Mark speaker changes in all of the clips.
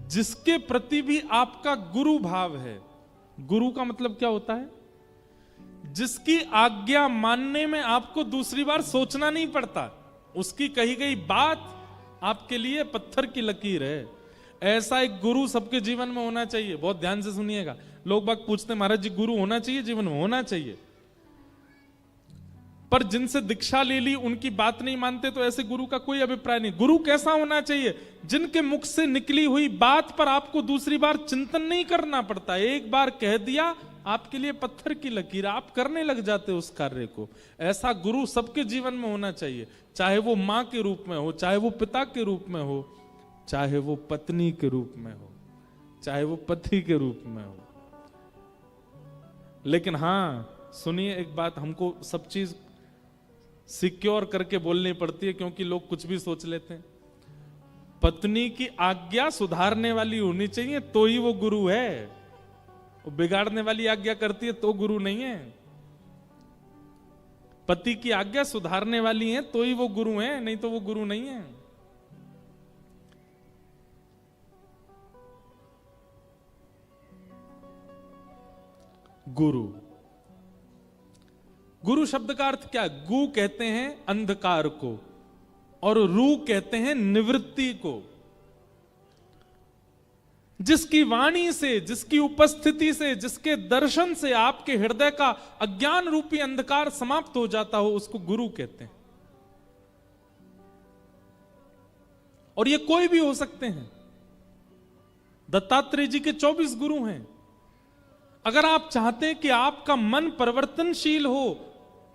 Speaker 1: जिसके प्रति भी आपका गुरु भाव है। गुरु का मतलब क्या होता है? जिसकी आज्ञा मानने में आपको दूसरी बार सोचना नहीं पड़ता, उसकी कही गई बात आपके लिए पत्थर की लकीर है। ऐसा एक गुरु सबके जीवन में होना चाहिए। बहुत ध्यान से सुनिएगा। लोग बाग पूछते हैं महाराज जी गुरु होना चाहिए जीवन में? होना चाहिए, पर जिनसे दीक्षा ले ली उनकी बात नहीं मानते तो ऐसे गुरु का कोई अभिप्राय नहीं। गुरु कैसा होना चाहिए? जिनके मुख से निकली हुई बात पर आपको दूसरी बार चिंतन नहीं करना पड़ता। एक बार कह दिया, आपके लिए पत्थर की लकीर, आप करने लग जाते उस कार्य को। ऐसा गुरु सबके जीवन में होना चाहिए, चाहे वो मां के रूप में हो, चाहे वो पिता के रूप में हो, चाहे वो पत्नी के रूप में हो, चाहे वो पति के रूप में हो। लेकिन हां सुनिए एक बात, हमको सब चीज सिक्योर करके बोलनी पड़ती है, क्योंकि लोग कुछ भी सोच लेते हैं। पत्नी की आज्ञा सुधारने वाली होनी चाहिए तो ही वो गुरु है। वो बिगाड़ने वाली आज्ञा करती है तो गुरु नहीं है। पति की आज्ञा सुधारने वाली है तो ही वो गुरु है, नहीं तो वो गुरु नहीं है। गुरु, गुरु शब्द का अर्थ क्या? गु कहते हैं अंधकार को और रू कहते हैं निवृत्ति को। जिसकी वाणी से, जिसकी उपस्थिति से, जिसके दर्शन से आपके हृदय का अज्ञान रूपी अंधकार समाप्त हो जाता हो, उसको गुरु कहते हैं। और ये कोई भी हो सकते हैं। दत्तात्रेय जी के 24 गुरु हैं। अगर आप चाहते हैं कि आपका मन परिवर्तनशील हो,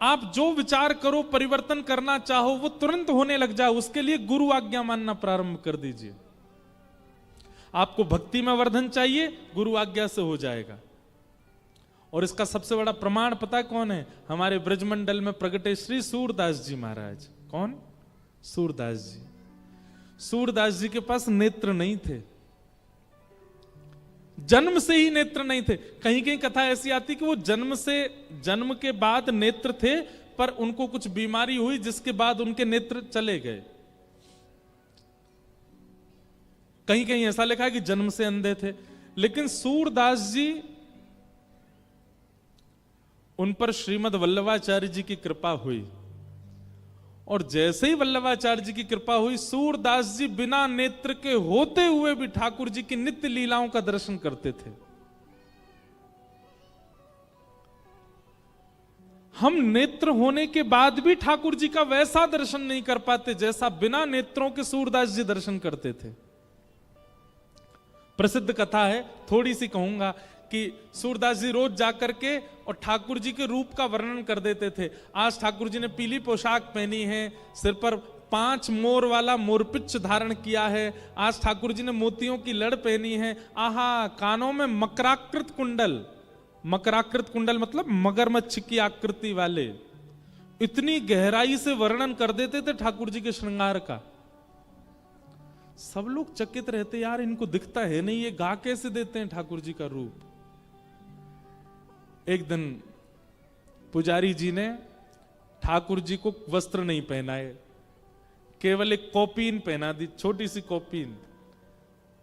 Speaker 1: आप जो विचार करो, परिवर्तन करना चाहो, वो तुरंत होने लग जाए, उसके लिए गुरु आज्ञा मानना प्रारंभ कर दीजिए। आपको भक्ति में वर्धन चाहिए, गुरु आज्ञा से हो जाएगा। और इसका सबसे बड़ा प्रमाण पता कौन है? हमारे ब्रजमंडल में प्रगटे श्री सूरदास जी महाराज। कौन? सूरदास जी। सूरदास जी के पास नेत्र नहीं थे, जन्म से ही नेत्र नहीं थे। कहीं कहीं कथा ऐसी आती कि वो जन्म के बाद नेत्र थे, पर उनको कुछ बीमारी हुई जिसके बाद उनके नेत्र चले गए। कहीं कहीं ऐसा लिखा है कि जन्म से अंधे थे। लेकिन सूरदास जी, उन पर श्रीमद् वल्लभाचार्य जी की कृपा हुई, और जैसे ही वल्लभाचार्य जी की कृपा हुई, सूरदास जी बिना नेत्र के होते हुए भी ठाकुर जी की नित्य लीलाओं का दर्शन करते थे। हम नेत्र होने के बाद भी ठाकुर जी का वैसा दर्शन नहीं कर पाते जैसा बिना नेत्रों के सूरदास जी दर्शन करते थे। प्रसिद्ध कथा है, थोड़ी सी कहूंगा, कि सूरदास जी रोज जाकर के और ठाकुर जी के रूप का वर्णन कर देते थे। आज ठाकुर जी ने पीली पोशाक पहनी है, सिर पर 5 मोर वाला मोरपिच्छ धारण किया है, आज ठाकुर जी ने मोतियों की लड़ पहनी है, आहा, कानों में मकराकृत कुंडल, मकराकृत कुंडल मतलब मगरमच्छ की आकृति वाले, इतनी गहराई से वर्णन कर देते थे ठाकुर जी के श्रृंगार का। सब लोग चकित रहते, यार इनको दिखता है नहीं, ये गा कैसे देते हैं ठाकुर जी का रूप। एक दिन पुजारी जी ने ठाकुर जी को वस्त्र नहीं पहनाए, केवल एक कौपीन पहना दी, छोटी सी कौपीन,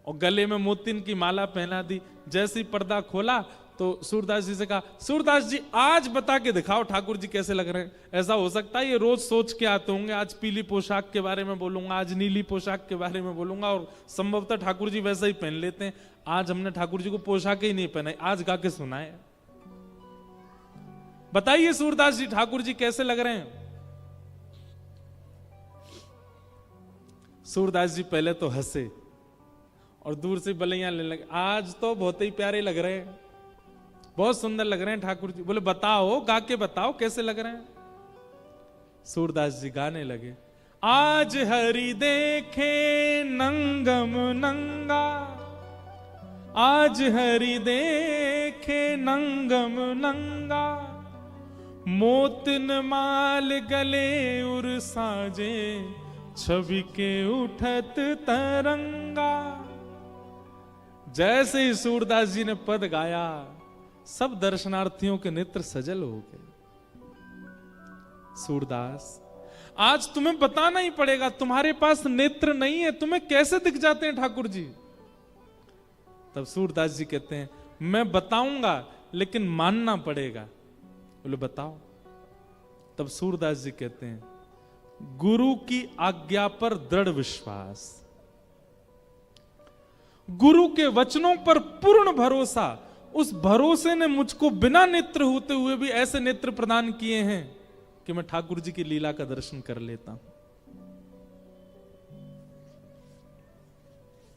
Speaker 1: और गले में मोतिन की माला पहना दी। जैसे ही पर्दा खोला तो सूरदास जी से कहा, सूरदास जी आज बता के दिखाओ ठाकुर जी कैसे लग रहे हैं। ऐसा हो सकता है ये रोज सोच के आते होंगे, आज पीली पोशाक के बारे में बोलूंगा, आज नीली पोशाक के बारे में बोलूंगा, और संभवतः ठाकुर जी वैसा ही पहन लेते हैं। आज हमने ठाकुर जी को पोशाक ही नहीं पहनाई, आज गा के सुनाए। बताइए सूरदास जी ठाकुर जी कैसे लग रहे हैं। सूरदास जी पहले तो हंसे और दूर से बलैया लेने लगे, आज तो बहुत ही प्यारे लग रहे हैं, बहुत सुंदर लग रहे हैं ठाकुर जी। बोले बताओ, गा के बताओ कैसे लग रहे हैं। सूरदास जी गाने लगे, आज हरि देखे नंगम नंगा, आज हरि देखे नंगम नंगा, मोतिन माल गले उर साजे, छवि के उठत तरंगा। जैसे ही सूरदास जी ने पद गाया, सब दर्शनार्थियों के नेत्र सजल हो गए। सूरदास, आज तुम्हें बताना ही पड़ेगा, तुम्हारे पास नेत्र नहीं है, तुम्हें कैसे दिख जाते हैं ठाकुर जी। तब सूरदास जी कहते हैं मैं बताऊंगा लेकिन मानना पड़ेगा। बोले बताओ। तब सूरदास जी कहते हैं गुरु की आज्ञा पर दृढ़ विश्वास, गुरु के वचनों पर पूर्ण भरोसा। उस भरोसे ने मुझको बिना नेत्र होते हुए भी ऐसे नेत्र प्रदान किए हैं कि मैं ठाकुर जी की लीला का दर्शन कर लेता हूं।